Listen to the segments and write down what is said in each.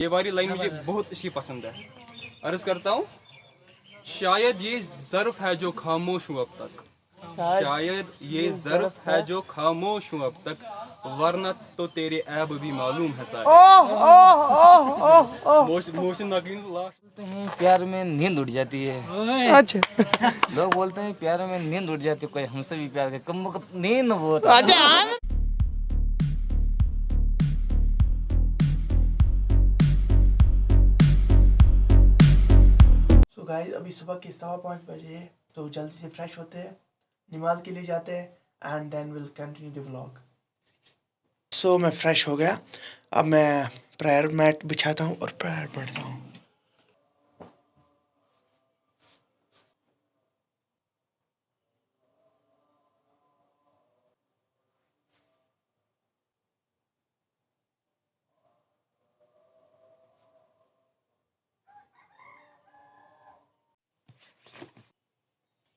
ये वाली लाइन मुझे बहुत अच्छी पसंद है। अर्ज करता हूँ, शायद ये ज़र्फ है जो खामोश हूँ अब तक, शायद ये ज़र्फ है जो खामोश हूँ अब तक, वरना तो तेरे ऐब भी मालूम है सारे। मोशन बोलते हैं प्यार में नींद उड़ जाती है। अच्छा लोग बोलते हैं प्यार में नींद उड़ जाती है, कोई हमसे भी प्यार करे, कम वक्त नींद बहुत आती है। सो गाइस अभी सुबह के 5:15 बजे है, तो जल्दी से फ्रेश होते हैं, नमाज के लिए जाते हैं and then will continue the vlog. So मैं फ्रेश हो गया, अब मैं प्रेयर मैट बिछाता हूँ और प्रेयर पढ़ता हूँ।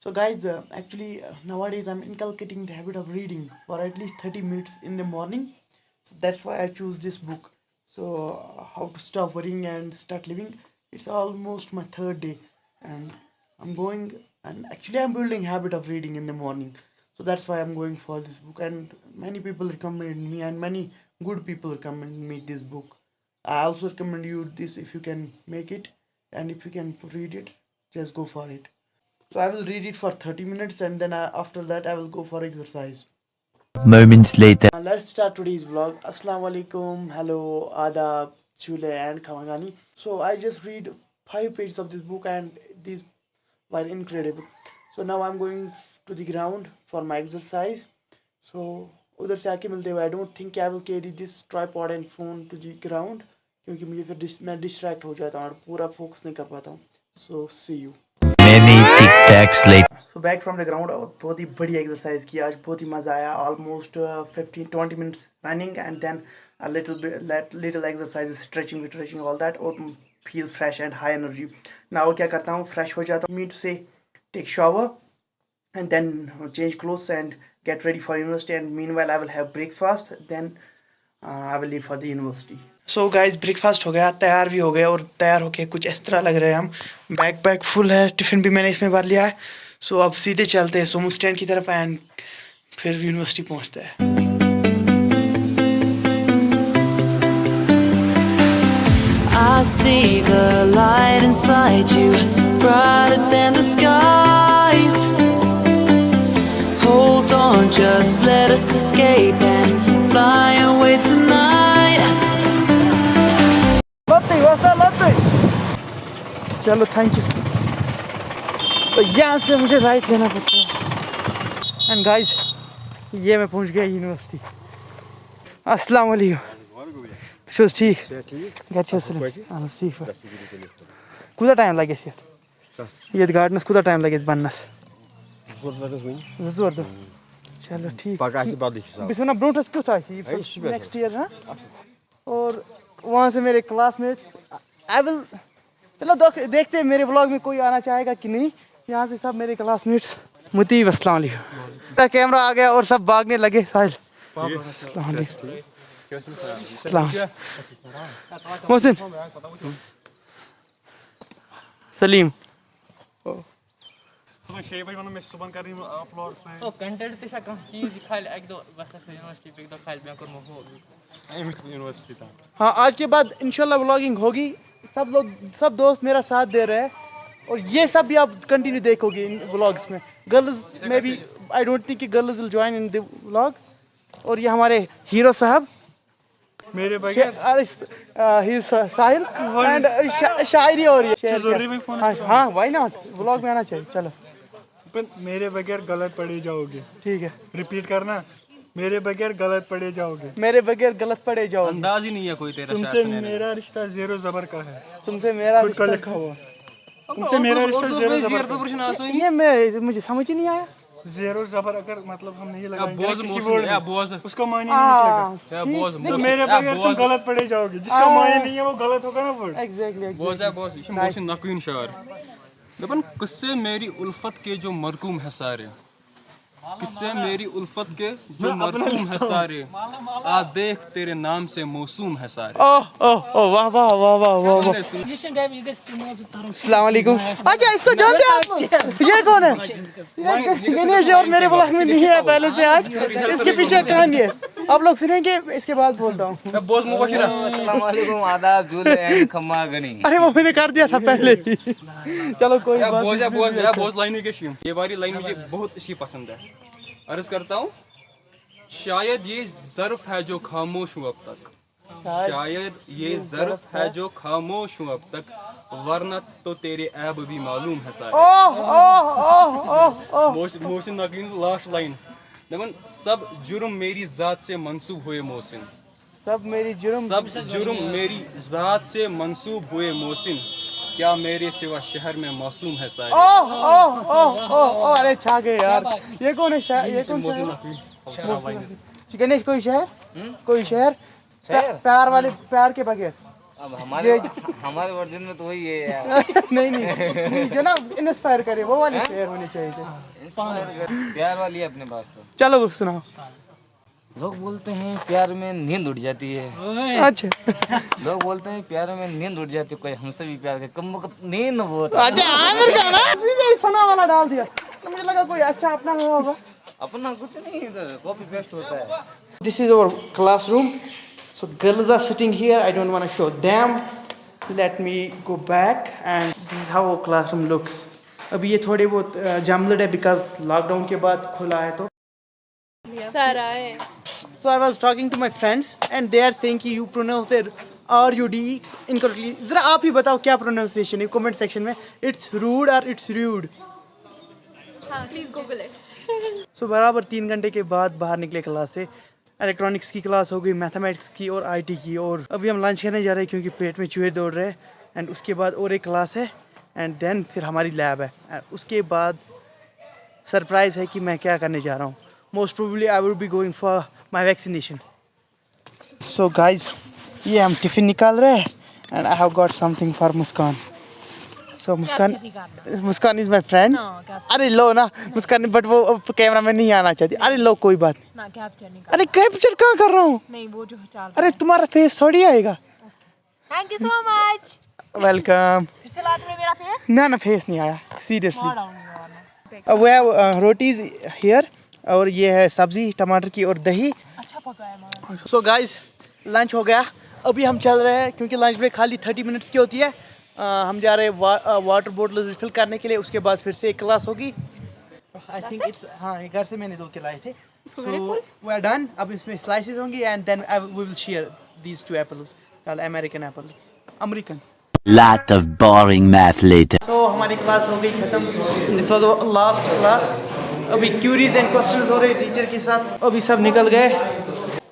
So guys, actually nowadays I'm inculcating the habit of reading for at least 30 minutes in the morning. So that's why I choose this book. So how to stop worrying and start living. It's almost my third day and I'm going, and actually I'm building habit of reading in the morning. So that's why I'm going for this book, and many people recommended me and many good people recommend me this book. I also recommend you this if you can make it, and if you can read it, just go for it. So I will read it for 30 minutes and then after that I will go for exercise. Moments later. Let's start today's vlog. Assalamu alaikum, hello, adab, chule and khamagani. So I just read 5 pages of this book and these were incredible. So now I'm going to the ground for my exercise. So उधर से आके मिलते हुए, I don't think I will carry this tripod and phone to the ground क्योंकि मुझे फिर मैं distract हो जाता हूँ और पूरा focus नहीं कर पाता हूँ. So see you. Many tic-tacs later. So back from the ground, और बहुत ही बढ़िया एक्सरसाइज किया आज, बहुत ही मज़ा आया. Almost 15-20 minutes running and then a little exercise, stretching all that, और feel fresh and high energy. Now क्या करता हूँ, fresh हो जाता हूँ, me to say take shower and then change clothes and get ready for university, and meanwhile I will have breakfast, then I will leave for the university. So guys, breakfast हो गया, तैयार भी हो गए और तैयार होके कुछ इस तरह लग रहे हैं हम. बैग फुल है, टिफ़िन भी मैंने इसमें भर लिया है. सो अब सीधे चलते हैं सोमू स्टैंड की तरफ एंड फिर यूनिवर्सिटी पहुंचते हैं. I see the light inside you, brighter than the skies. Hold on, just let us escape and fly away tonight. चलो थैंक यू. तो यहाँ से मुझे राइट लेना पड़ता है. एंड गाइस ये मैं पहुँच गया यूनिवर्सिटी. अस्सलाम वालेकुम. शो ठीक घर ठीक कूदा टाइम लगे ये गार्डनस कूदा टाइम लगे बनस 2 दो. चलो ठीक बस वना ब्रोटस क्यों नेक्स्ट ईयर. हाँ, और वहाँ से मेरे क्लासमेट्स आई विल, चलो देखते हैं मेरे व्लॉग में कोई आना चाहेगा कि नहीं. यहाँ से सब मेरे क्लासमेट्स. मुतीब अस्सलाम वालेकुम. कैमरा आ गया और सब भागने लगे. साहिल अस्सलाम वालेकुम. मोहसिन सलीम हाँ, आज के बाद इंशाल्लाह व्लॉगिंग होगी. सब दोस्त मेरा साथ दे रहे हैं और ये सब भी आप कंटिन्यू देखोगे इन व्लॉग्स में. गर्ल्स में भी आई डोंट थिंक कि girls will join in the vlog. और ये हमारे हीरो साहब मेरे बगैर साहिल एंड शायरी और ये. हाँ व्हाई नॉट, व्लॉग में आना चाहिए. चलो मेरे बगैर गलत पड़े जाओगे. ठीक है, रिपीट करना. मेरे बगैर गलत पड़े जाओगे. मेरे बगैर गलत पड़े जाओगे. अंदाज ही नहीं है कोई तेरा. तुमसे मेरा रिश्ता ज़ेरो ज़बर का है. तुमसे मेरा रिश्ता लिखा हुआ. तुमसे मेरा रिश्ता ज़ेरो ज़बर. ये मैं मुझे समझ ही नहीं आया. ज़ेरो ज़बर अगर मतलब हम नहीं लगाएंगे किसी वर्ड में, उसका मायने नहीं निकलेगा. तो मेरे बगैर तुम गलत पड़े जाओगे, जिसका मायने नहीं है वो गलत होगा ना वर्ड. एग्जैक्टली. नकुन शार दपन किस्से मेरी उल्फत के जो मरकूम है सारे, किससे मेरी उल्फत के जो मरहूम है सारे, आ देख तेरे नाम से मौसूम है सारे। ओह ओह ओह, वाह वाह वाह वाह वाह वाह। अस्सलाम वालेकुम। अच्छा, इसको जानते हैं आप? ये कौन है? गणेश और मेरे ब्लॉग में नहीं है पहले से आज। इसके पीछे कहानी है, आप लोग सुनेंगे, इसके बाद बोलता हूँ। बोस मुबाशिरा। अस्सलाम वालेकुम, आदाब, जुल एंड खम्मा गनी। अरे वो मैंने कर दिया था पहले ही। चलो कोई बात नहीं। बोस लाइन के शीम, ये वाली लाइन मुझे बहुत अच्छी पसंद है। अर्ज करता हूँ, शायद ये ज़र्फ है जो खामोश हूँ अब तक, शायद ये ज़र्फ है जो खामोश हूँ अब तक, वरना तो तेरे ऐब भी मालूम है सारे। मोहसिन नकीन लास्ट लाइन, दमन सब जुर्म मेरी ज़ात से मंसूब हुए मोहसिन, सब जुर्म मेरी ज़ात से मंसूब हुए मोहसिन, क्या मेरे सिवा शहर में मासूम है सारे। ओह ओह ओह ओह, अरे छा गए यार। ये कौन है? ये कौन गणेश? कोई शहर? कोई शहर प्यार वाले, प्यार के बगैर? अब हमारे वर्जन में तो वही है यार। नहीं नहीं, जो ना इंस्पायर करे वो वाली शेयर होनी चाहिए थी। प्यार वाली है अपने पास तो। चलो वो सुनाओ। लोग बोलते हैं प्यार में नींद उड़ जाती है। अच्छा, लोग बोलते हैं प्यार में नींद उड़ जाती है, कोई हमसे भी प्यार करे, कम नींद वो। अच्छा आमिर का ना सीधे फना वाला डाल दिया, तो मुझे लगा कोई अच्छा अपना हुआ होगा। अपना कुछ नहीं, इधर कॉपी पेस्ट होता है। This is our classroom. So girls are sitting here. I don't want to show them. Let me go back, and this is how our classroom looks. अभी ये थोड़े बहुत जमलड है because लॉकडाउन के बाद खुला है तो। सारा है। So I was talking to my friends and they are saying कि you pronounce their R-U-D incorrectly. जरा आप ही बताओ क्या pronunciation है comment section में. It's rude or it's rude. हाँ, प्लीज गूगल इट। So बराबर 3 घंटे के बाद बाहर निकले क्लास से। इलेक्ट्रॉनिक्स की क्लास हो गई, मैथमेटिक्स की और आईटी की, और अभी हम लंच करने जा रहे हैं क्योंकि पेट में चूहे दौड़ रहे हैं। एंड उसके बाद और एक क्लास है एंड देन फिर हमारी लैब है। And उसके बाद सरप्राइज़ है कि मैं क्या करने जा रहा हूँ। Most probably I will be going for my vaccination. So guys, ये हम टिफ़िन निकाल रहे हैं and I have got something for Muskan. So Muskan is my friend. अरे लो ना मुस्कान, बट वो कैमरा में नहीं आना चाहती। अरे लो कोई बात ना, कैप्चर नहीं अरे कैप्चर कहाँ कर रहा हूँ? नहीं, वो जो चाल। अरे तुम्हारा फेस थोड़ी आएगा। Thank you so much. Welcome. फिर से ला तुमने मेरा फेस। ना फेस नहीं आया सीरियसली। वो है रोटीज हियर, और ये है सब्जी टमाटर की और दही। अच्छा पका है मामा। सो गाइस, लंच हो गया, अभी हम चल रहे हैं क्योंकि लंच ब्रेक खाली 30 मिनट्स की होती है। हम जा रहे हैं वाटर बोतल रिफिल करने के लिए, उसके बाद फिर से एक क्लास होगी। आई थिंक इट्स, हाँ ये घर से मैंने 2 के लाए थे। So we are done. अब इसमें स्लाइसेस होंगी and then we will share these 2 apples, American apples, American. Lot of boring math later. तो हमारी क्लास हो गई खत्म। This was last class. अभी क्यूरीज एंड क्वेश्चंस हो रहे टीचर के साथ, अभी सब निकल गए।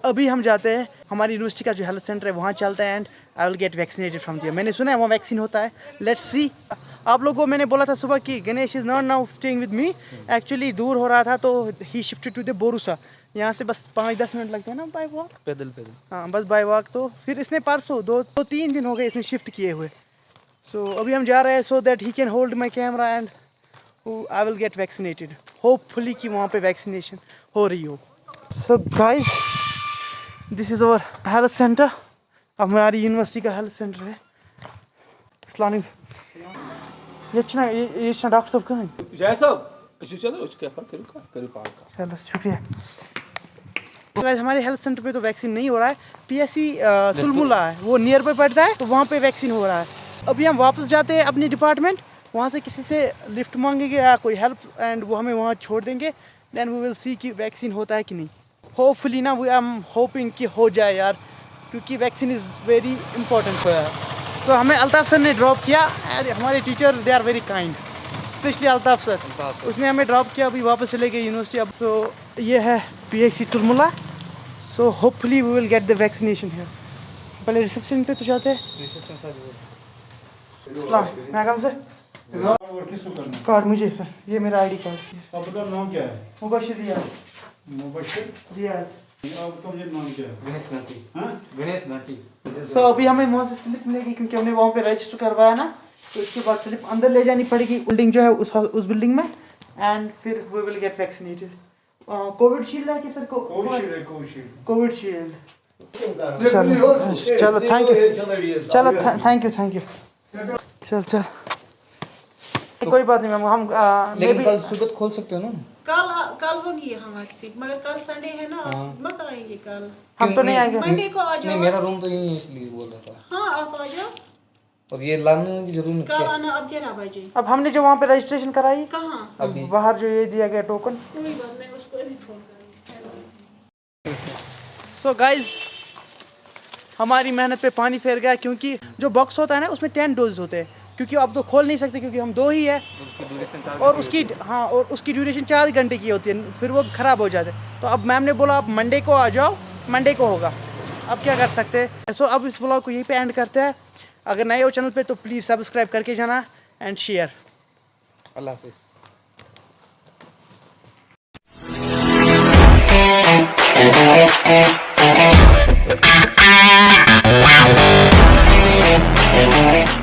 अभी हम जाते हैं हमारी यूनिवर्सिटी का जो हेल्थ सेंटर है वहाँ चलते हैं and I will get vaccinated from there. मैंने सुना है वहाँ वैक्सीन होता है, लेट्स सी। आप लोगों को मैंने बोला था सुबह कि Ganesh is not now staying with me, actually दूर हो रहा था तो ही शिफ्टेड टू द बोरूसा। यहाँ से बस 5-10 मिनट लगते हैं ना बाय वॉक, पैदल। हाँ बस बाय वॉक। तो फिर इसने परसों 2-3 दिन हो गए इसने शिफ्ट किए हुए। सो अभी हम जा रहे हैं so that he can hold my camera and I will get vaccinated, hopefully कि वहाँ पे वैक्सीनेशन हो रही हो। So guys, this is our health centre. हमारी यूनिवर्सिटी का हेल्थ सेंटर है। ये डॉक्टर साहब कहाँ हैं? चलो शुक्रिया। गाइस, हमारे हेल्थ सेंटर पे तो वैक्सीन नहीं हो रहा है। पीएससी तुलमुला है, वो नियर पे पड़ता है, तो वहाँ पे वैक्सीन हो रहा है। अभी हम वापस जाते हैं अपनी डिपार्टमेंट, वहाँ से किसी से लिफ्ट मांगेंगे या कोई हेल्प एंड वो हमें वहाँ छोड़ देंगे। देन वी विल सी कि वैक्सीन होता है कि नहीं। होपफुली ना, वी आई एम होपिंग कि हो जाए यार, क्योंकि वैक्सीन इज़ वेरी इंपॉर्टेंट। तो हमें अल्ताफ़ सर ने ड्रॉप किया एंड हमारे teacher they are very kind, specially Altaf sir, उसने हमें ड्रॉप किया। अभी वापस चले गए यूनिवर्सिटी। अब तो ये है PHC Tulmula. So hopefully we will get the vaccination है। पहले रिसेप्शन पे तो जाते हैं। मैडम सर, कार्ड मुझे सर, ये मेरा ID कार्ड। आपका नाम क्या है? मुबशिर रियाज। मुबशिर रियाज। आपका मुझे नाम क्या है? गणेश नाची। सो अभी हमें वहाँ से स्लिप मिलेगी क्योंकि हमने वहाँ पे रजिस्टर करवाया ना, तो इसके बाद स्लिप अंदर ले जानी पड़ेगी। बिल्डिंग जो है उस बिल्डिंग में, एंड फिर we will get vaccinated. Covishield है कि सर कोविड शील्ड चलो थैंक यू चलो थैंक यू चल कोई बात नहीं मैम हम लेकिन कल सुबह खोल सकते हो ना? कल होगी यहाँ वापसी, मगर कल संडे है ना, मत आएंगे कल। हम तो नहीं आएंगे। मंडे को आ जाओ। नहीं मेरा रूम तो यही है इसलिए बोल रहा था। हाँ आप आ जाओ। और ये लाने की जरूरत कल नहीं आना अब 11 बजे। अब हमने जो वहाँ पे रजिस्ट्रेशन कराई कहाँ? बाहर जो ये दिया गया टोकन। कोई बात नहीं, उसको अभी फोन करूँगी। सो गाइज हमारी मेहनत पे पानी फेर गया, क्योंकि जो बॉक्स होता है ना उसमें 10 डोज होते हैं, क्योंकि अब तो खोल नहीं सकते क्योंकि हम 2 ही है और उसकी ड्यूरेशन 4 घंटे की होती है, फिर वो ख़राब हो जाते हैं। तो अब मैम ने बोला आप मंडे को आ जाओ, मंडे को होगा, अब क्या कर सकते हैं। सो अब इस व्लॉग को यहीं पे एंड करते हैं। अगर नए हो चैनल पे तो प्लीज़ सब्सक्राइब करके जाना एंड शेयर। अल्लाह हाफिज़। Wow.